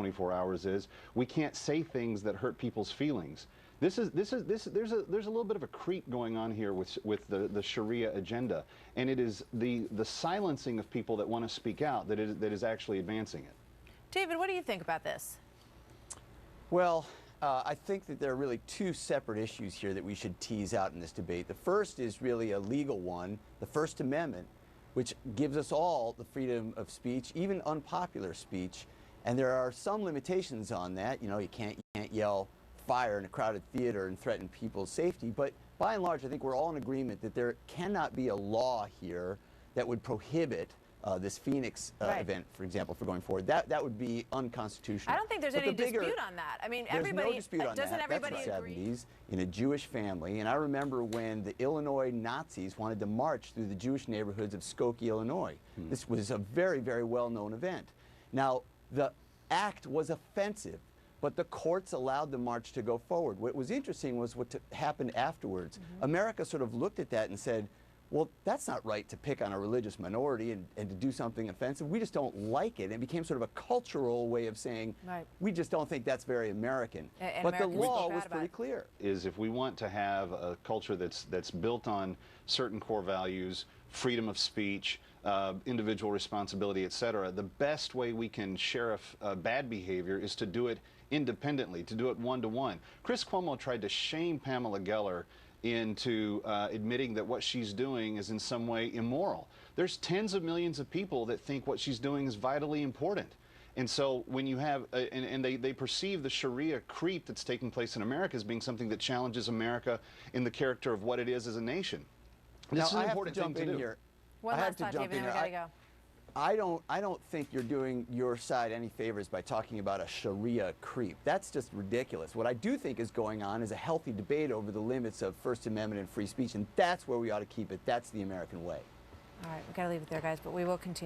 24 hours is we can't say things that hurt people's feelings. There's a little bit of a creep going on here with the Sharia agenda, and it is the silencing of people that want to speak out that is actually advancing it. David, what do you think about this? Well, I think that there are really two separate issues here that we should tease out in this debate. The first is really a legal one, the First Amendment, which gives us all the freedom of speech, even unpopular speech. And there are some limitations on that. You know, you can't yell fire in a crowded theater and threaten people's safety. But by and large, I think we're all in agreement that there cannot be a law here that would prohibit this Phoenix event, for example, for going forward. That would be unconstitutional. I don't think there's any dispute on that. I mean, everybody, no dispute on doesn't that. everybody That's the agree? 70s in a Jewish family, and I remember when the Illinois Nazis wanted to march through the Jewish neighborhoods of Skokie, Illinois. This was a very, very well-known event. Now, the act was offensive, but the courts allowed the march to go forward. What was interesting was what happened afterwards. America sort of looked at that and said, well, that's not right to pick on a religious minority and to do something offensive. We just don't like it. It became sort of a cultural way of saying, we just don't think that's very American. But the law was pretty clear. Is if we want to have a culture that's built on certain core values, freedom of speech, individual responsibility, etc., the best way we can sheriff bad behavior is to do it independently, to do it one-to-one. Chris Cuomo tried to shame Pamela Geller into admitting that what she's doing is in some way immoral. There's tens of millions of people that think what she's doing is vitally important. And so when you have, and they perceive the Sharia creep that's taking place in America as being something that challenges America in the character of what it is as a nation. This is an important thing to do. Here. One last thought, David, and we gotta go. I don't think you're doing your side any favors by talking about a Sharia creep. That's just ridiculous. What I do think is going on is a healthy debate over the limits of First Amendment and free speech, and that's where we ought to keep it. That's the American way. All right, we got to leave it there, guys, but we will continue.